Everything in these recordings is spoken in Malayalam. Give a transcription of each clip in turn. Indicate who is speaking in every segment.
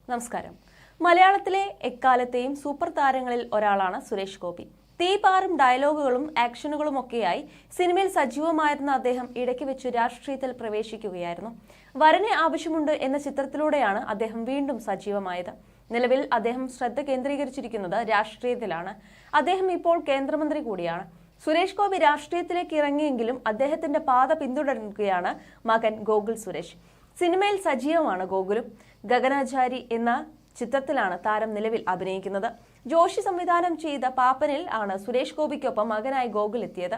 Speaker 1: നമസ്കാരം. മലയാളത്തിലെ എക്കാലത്തെയും സൂപ്പർ താരങ്ങളിൽ ഒരാളാണ് സുരേഷ് ഗോപി. തീപാറും ഡയലോഗുകളും ആക്ഷനുകളുമൊക്കെയായി സിനിമയിൽ സജീവമായിരുന്ന അദ്ദേഹം ഇടയ്ക്ക് വെച്ച് രാഷ്ട്രീയത്തിൽ പ്രവേശിക്കുകയായിരുന്നു. വരനെ ആവശ്യമുണ്ട് എന്ന ചിത്രത്തിലൂടെയാണ് അദ്ദേഹം വീണ്ടും സജീവമായത്. നിലവിൽ അദ്ദേഹം ശ്രദ്ധ കേന്ദ്രീകരിച്ചിരിക്കുന്നത് രാഷ്ട്രീയത്തിലാണ്. അദ്ദേഹം ഇപ്പോൾ കേന്ദ്രമന്ത്രി കൂടിയാണ്. സുരേഷ് ഗോപി രാഷ്ട്രീയത്തിലേക്ക് ഇറങ്ങിയെങ്കിലും അദ്ദേഹത്തിന്റെ പാത പിന്തുടരുകയാണ് മകൻ ഗോകുൽ സുരേഷ്. സിനിമയിൽ സജീവമാണ് ഗോകുലും. ഗഗനാചാരി എന്ന ചിത്രത്തിലാണ് താരം നിലവിൽ അഭിനയിക്കുന്നത്. ജോഷി സംവിധാനം ചെയ്ത പാപ്പനിൽ ആണ് സുരേഷ് ഗോപിക്കൊപ്പം മകനായി ഗോകുൽ എത്തിയത്.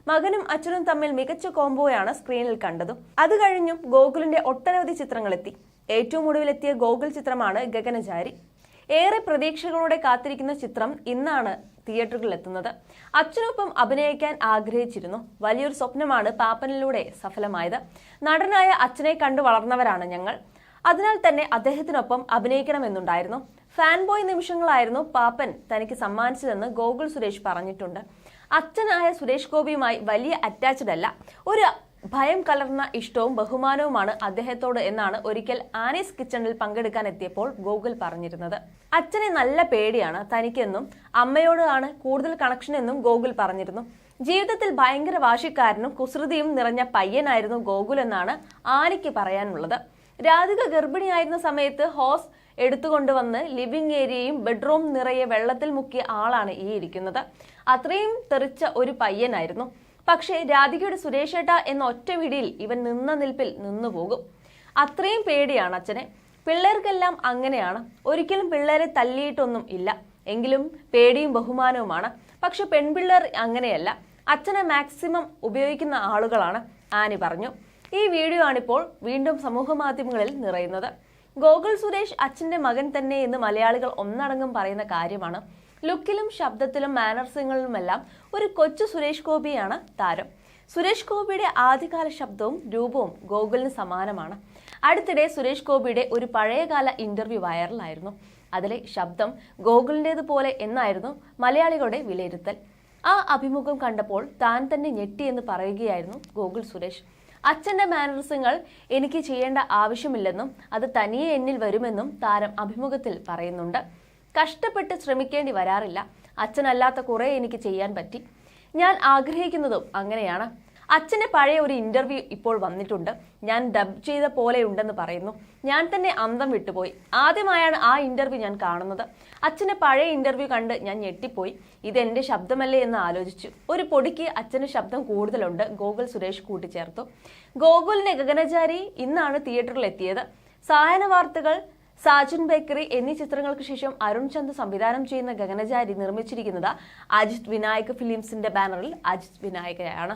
Speaker 1: മകനും അച്ഛനും തമ്മിൽ മികച്ച കോംബോയാണ് സ്ക്രീനിൽ കണ്ടതും. അത് കഴിഞ്ഞും ഗോകുലിന്റെ ഒട്ടനവധി ചിത്രങ്ങളെത്തി. ഏറ്റവും ഒടുവിലെത്തിയ ഗോകുൽ ചിത്രമാണ് ഗഗനചാരി. ഏറെ പ്രതീക്ഷകളോടെ കാത്തിരിക്കുന്ന ചിത്രം ഇന്നാണ് തിയേറ്ററുകളിൽ എത്തുന്നത്. അച്ഛനൊപ്പം അഭിനയിക്കാൻ ആഗ്രഹിച്ചിരുന്നു. വലിയൊരു സ്വപ്നമാണ് പാപ്പനിലൂടെ സഫലമായത്. നടനായ അച്ഛനെ കണ്ടു വളർന്നവരാണ് ഞങ്ങൾ. അതിനാൽ തന്നെ അദ്ദേഹത്തിനൊപ്പം അഭിനയിക്കണമെന്നുണ്ടായിരുന്നു. ഫാൻ ബോയ് നിമിഷങ്ങളായിരുന്നു പാപ്പൻ തനിക്ക് സമ്മാനിച്ചതെന്ന് ഗോകുൽ സുരേഷ് പറഞ്ഞിട്ടുണ്ട്. അച്ഛനായ സുരേഷ് ഗോപിയുമായി വലിയ അറ്റാച്ച്ഡ് അല്ല, ഒരു ഭയം കലർന്ന ഇഷ്ടവും ബഹുമാനവുമാണ് അദ്ദേഹത്തോട് എന്നാണ് ഒരിക്കൽ ആനീസ് കിച്ചണിൽ പങ്കെടുക്കാൻ എത്തിയപ്പോൾ ഗോകുൽ പറഞ്ഞിരുന്നത്. അച്ഛനെ നല്ല പേടിയാണ് തനിക്കെന്നും അമ്മയോട് ആണ് കൂടുതൽ കണക്ഷൻ എന്നും ഗോകുൽ പറഞ്ഞിരുന്നു. ജീവിതത്തിൽ ഭയങ്കര വാശിക്കാരനും കുസൃതിയും നിറഞ്ഞ പയ്യനായിരുന്നു ഗോകുൽ എന്നാണ് ആനിക്ക് പറയാനുള്ളത്. രാധിക ഗർഭിണിയായിരുന്ന സമയത്ത് ഹോസ് എടുത്തുകൊണ്ടുവന്ന് ലിവിംഗ് ഏരിയയും ബെഡ്റൂം നിറയെ വെള്ളത്തിൽ മുക്കിയ ആളാണ് ഈ ഇരിക്കുന്നത്. അത്രയും തെറിച്ച ഒരു പയ്യനായിരുന്നു. പക്ഷേ രാധികയുടെ സുരേഷേട്ട എന്ന ഒറ്റ വിടിയിൽ ഇവൻ നിന്ന നിൽപ്പിൽ നിന്നുപോകും. അത്രയും പേടിയാണ് അച്ഛനെ. പിള്ളേർക്കെല്ലാം അങ്ങനെയാണ്. ഒരിക്കലും പിള്ളേരെ തല്ലിയിട്ടൊന്നും ഇല്ല, എങ്കിലും പേടിയും ബഹുമാനവുമാണ്. പക്ഷെ പെൺപിള്ളേർ അങ്ങനെയല്ല, അച്ഛനെ മാക്സിമം ഉപയോഗിക്കുന്ന ആളുകളാണ്, ആനി പറഞ്ഞു. ഈ വീഡിയോ ആണിപ്പോൾ വീണ്ടും സമൂഹ മാധ്യമങ്ങളിൽ നിറയുന്നത്. ഗോകുൽ സുരേഷ് അച്ഛന്റെ മകൻ തന്നെ എന്ന് മലയാളികൾ ഒന്നടങ്കം പറയുന്ന കാര്യമാണ്. ലുക്കിലും ശബ്ദത്തിലും മാനർസിങ്ങളിലുമെല്ലാം ഒരു കൊച്ചു സുരേഷ് ഗോപിയാണ് താരം. സുരേഷ് ഗോപിയുടെ ആദ്യകാല ശബ്ദവും രൂപവും ഗോകുലിന് സമാനമാണ്. അടുത്തിടെ സുരേഷ് ഗോപിയുടെ ഒരു പഴയകാല ഇന്റർവ്യൂ വൈറലായിരുന്നു. അതിലെ ശബ്ദം ഗോകുലിൻ്റെതുപോലെ എന്നായിരുന്നു മലയാളികളുടെ വിലയിരുത്തൽ. ആ അഭിമുഖം കണ്ടപ്പോൾ താൻ തന്നെ ഞെട്ടിയെന്ന് പറയുകയായിരുന്നു ഗോകുൽ സുരേഷ്. അച്ഛന്റെ മാനറിസങ്ങൾ എനിക്ക് ചെയ്യേണ്ട ആവശ്യമില്ലെന്നും അത് തനിയെ എന്നിൽ വരുമെന്നും താരം അഭിമുഖത്തിൽ പറയുന്നുണ്ട്. കഷ്ടപ്പെട്ട് ശ്രമിക്കേണ്ടി വരാറില്ല. അച്ഛനല്ലാത്ത കുറെ എനിക്ക് ചെയ്യാൻ പറ്റി. ഞാൻ ആഗ്രഹിക്കുന്നതും അങ്ങനെയാണ്. അച്ഛന്റെ പഴയ ഒരു ഇന്റർവ്യൂ ഇപ്പോൾ വന്നിട്ടുണ്ട്. ഞാൻ ഡബ് ചെയ്ത പോലെ ഉണ്ടെന്ന് പറയുന്നു. ഞാൻ തന്നെ അന്തം വിട്ടുപോയി. ആദ്യമായാണ് ആ ഇന്റർവ്യൂ ഞാൻ കാണുന്നത്. അച്ഛന്റെ പഴയ ഇന്റർവ്യൂ കണ്ട് ഞാൻ ഞെട്ടിപ്പോയി. ഇതെന്റെ ശബ്ദമല്ലേ എന്ന് ആലോചിച്ചു. ഒരു പൊടിക്ക് അച്ഛന്റെ ശബ്ദം കൂടുതലുണ്ട്, ഗോകുൽ സുരേഷ് കൂട്ടിച്ചേർത്തു. ഗോകുലിന്റെ ഗഗനചാരി ഇന്നാണ് തിയേറ്ററിൽ എത്തിയത്. സായന വാർത്തകൾ, സാജൻ ബേക്കറി എന്നീ ചിത്രങ്ങൾക്ക് ശേഷം അരുൺ ചന്ദ് സംവിധാനം ചെയ്യുന്ന ഗഗനചാരി നിർമ്മിച്ചിരിക്കുന്നത് അജിത് വിനായക് ഫിലിംസിന്റെ ബാനറിൽ അജിത് വിനായകയാണ്.